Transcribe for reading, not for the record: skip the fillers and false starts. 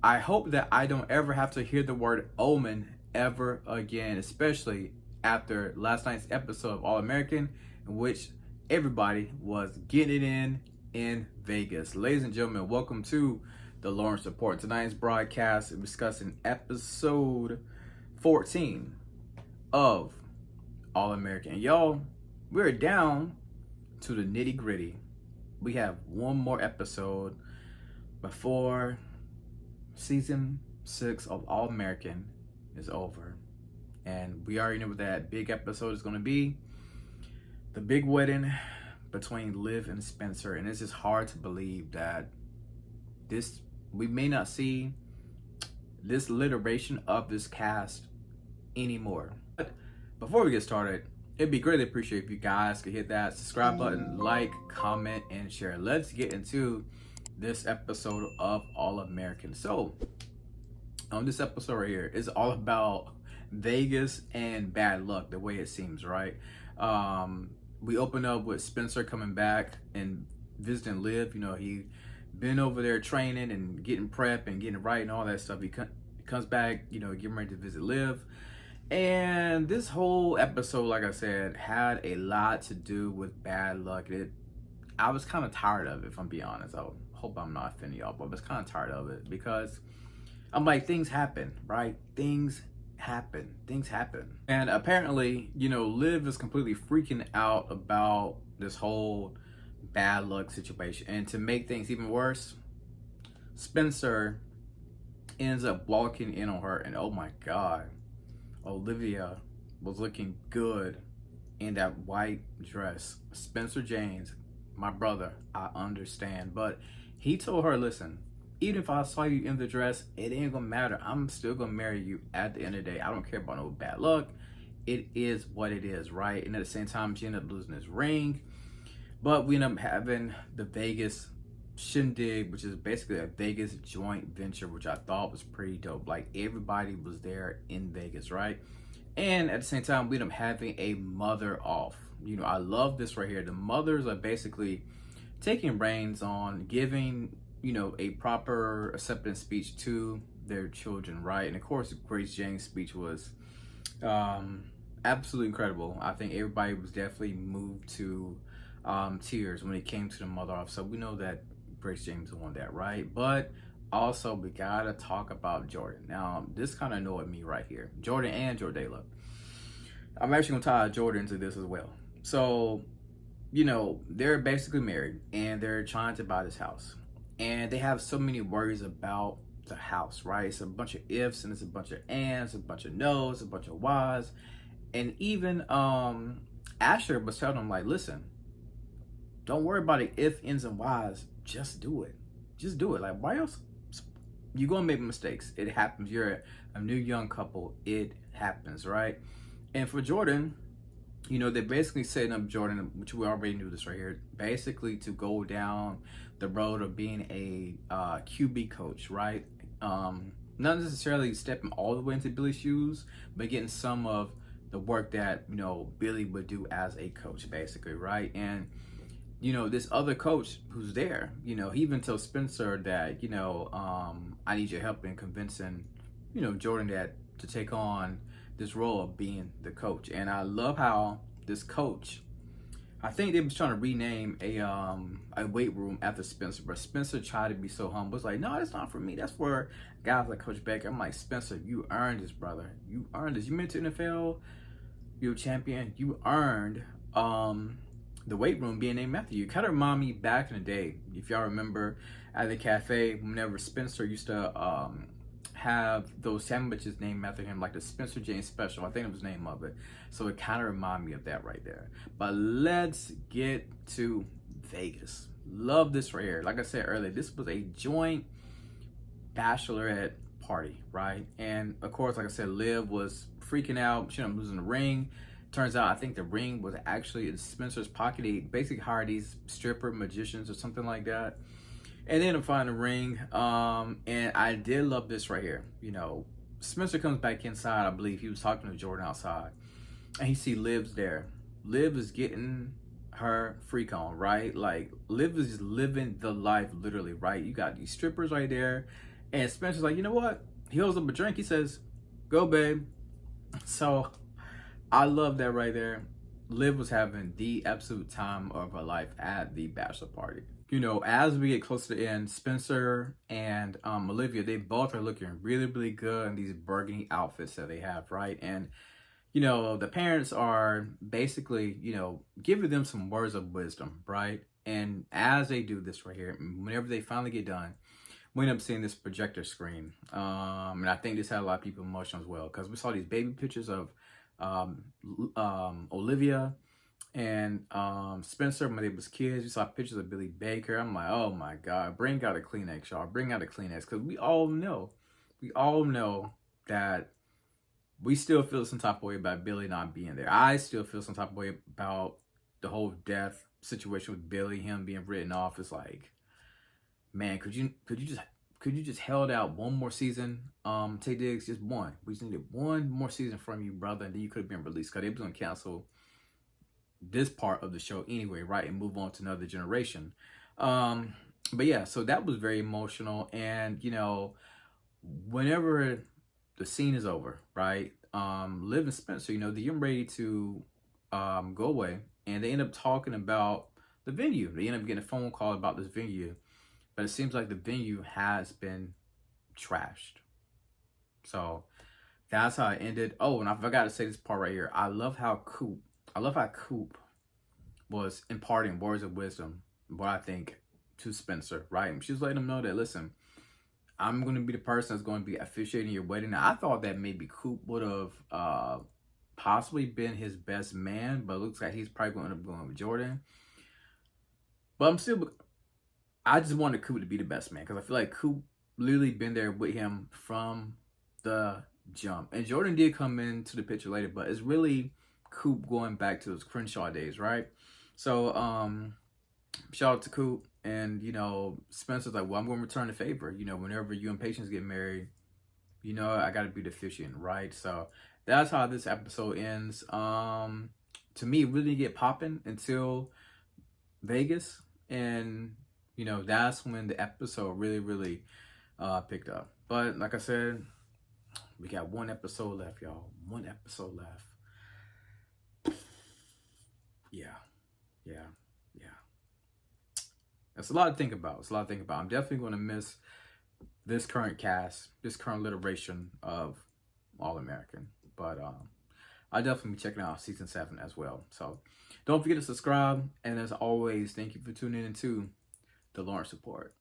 I hope that I don't ever have to hear the word omen ever again, especially after last night's episode of All American, in which everybody was getting it in Vegas. Ladies and gentlemen, welcome to the Lawrence Report. Tonight's broadcast is discussing episode 14 of All American. And y'all, we're down to the nitty gritty. We have one more episode before season 6 of All American is over. And we already know what that big episode is going to be. The big wedding between Liv and Spencer. And it's just hard to believe that we may not see this iteration of this cast anymore. But before we get started, it'd be greatly appreciated if you guys could hit that subscribe button, like, comment, and share. Let's get into this episode of All American. So, on this episode right here is all about Vegas and bad luck, the way it seems, right? We open up with Spencer coming back and visiting Liv. You know, he been over there training and getting prep and getting right and all that stuff. He comes back, you know, getting ready to visit Liv. And this whole episode, like I said, had a lot to do with bad luck. I was kind of tired of it, if I'm being honest. I hope I'm not offending y'all, but I was kind of tired of it because I'm like, things happen, right? Things happen. And apparently, you know, Liv is completely freaking out about this whole bad luck situation. And to make things even worse, Spencer ends up walking in on her, and oh my God, Olivia was looking good in that white dress. Spencer James, my brother, I understand, but he told her, listen, even if I saw you in the dress, it ain't gonna matter. I'm still gonna marry you at the end of the day. I don't care about no bad luck. It is what it is, right? And at the same time, she ended up losing his ring. But we end up having the Vegas shindig, which is basically a Vegas joint venture, which I thought was pretty dope. Like, everybody was there in Vegas, right? And at the same time, we end up having a mother off. You know, I love this right here. The mothers are basically taking reins on giving, you know, a proper acceptance speech to their children, right? And of course, Grace Jane's speech was absolutely incredible. I think everybody was definitely moved to tears when it came to the mother off. So we know that Grace James won that, right? But also, we gotta talk about Jordan. Now, this kind of annoyed me right here. Jordan and Jordayla. I'm actually gonna tie Jordan to this as well. So, you know, they're basically married and they're trying to buy this house. And they have so many worries about the house, right? It's a bunch of ifs and it's a bunch of ands, a bunch of no's, a bunch of whys. And even Asher was telling them, like, listen, don't worry about the if, ends, and whys. Just do it. Just do it. Like, why else? You're gonna make mistakes. It happens. You're a new young couple. It happens, right? And for Jordan, you know, they're basically setting up Jordan, which we already knew this right here, basically to go down the road of being a QB coach, right? Not necessarily stepping all the way into Billy's shoes, but getting some of the work that, you know, Billy would do as a coach, basically, right? And, you know, this other coach who's there, you know, he even told Spencer that, you know, I need your help in convincing, you know, Jordan that to take on this role of being the coach. And I love how this coach, I think they was trying to rename a weight room after Spencer, but Spencer tried to be so humble. It's like, no, that's not for me. That's for guys like Coach Baker. I'm like, Spencer, you earned this, brother. You earned this. You made it to NFL. You're a champion. You earned the weight room being named after you. Kind of remind me back in the day, if y'all remember at the cafe, whenever Spencer used to have those sandwiches named after him, like the Spencer James Special. I think it was the name of it. So it kind of reminded me of that right there. But let's get to Vegas. Love this right here. Like I said earlier, this was a joint bachelorette party, right? And of course, like I said, Liv was freaking out. She ended up losing the ring. Turns out, I think the ring was actually in Spencer's pocket. He basically hired these stripper magicians or something like that. And then to find the ring, and I did love this right here. You know, Spencer comes back inside. I believe he was talking to Jordan outside, and he see Liv's there. Liv is getting her freak on, right? Like, Liv is just living the life, literally, right? You got these strippers right there, And Spencer's like, you know what? He holds up a drink. He says, "Go, babe." So I love that right there. Liv was having the absolute time of her life at the bachelor party. You know, as we get closer to the end, Spencer and Olivia, they both are looking really, really good in these burgundy outfits that they have, right? And you know, the parents are basically, you know, giving them some words of wisdom, right? And as they do this right here, whenever they finally get done, we end up seeing this projector screen. And I think this had a lot of people emotional as well because we saw these baby pictures of um, Olivia and Spencer when they was kids. We saw pictures of Billy Baker. I'm like, oh my God, bring out a Kleenex, y'all. Bring out a Kleenex because we all know that we still feel some type of way about Billy not being there. I still feel some type of way about the whole death situation with Billy, him being written off. It's like, man, could you just held out one more season? Tay Diggs, just one. We just needed one more season from you, brother, and then you could have been released because they was gonna cancel this part of the show anyway, right? And move on to another generation. But yeah, so that was very emotional. And you know, whenever the scene is over, right? Liv and Spencer, you know, they're getting ready to go away, and they end up talking about the venue. They end up getting a phone call about this venue, but it seems like the venue has been trashed. So that's how it ended. Oh, and I forgot to say this part right here. I love how Coop was imparting words of wisdom, what I think, to Spencer, right? And she was letting him know that, listen, I'm going to be the person that's going to be officiating your wedding. Now, I thought that maybe Coop would have possibly been his best man, but it looks like he's probably going to end up going with Jordan. But I just wanted Coop to be the best man because I feel like Coop literally been there with him from the jump. And Jordan did come into the picture later, but it's really Coop going back to those Crenshaw days, right? So, shout out to Coop. And, you know, Spencer's like, well, I'm going to return the favor. You know, whenever you and Patience get married, you know, I got to be the officiant, right? So that's how this episode ends. To me, it really didn't get popping until Vegas. And, you know, that's when the episode really, really picked up. But like I said, we got one episode left, y'all. One episode left. Yeah. Yeah. Yeah. That's a lot to think about. It's a lot to think about. I'm definitely going to miss this current cast, this current iteration of AllAmerican. But I'll definitely be checking out season 7 as well. So don't forget to subscribe. And as always, thank you for tuning in to the Lawrence Report.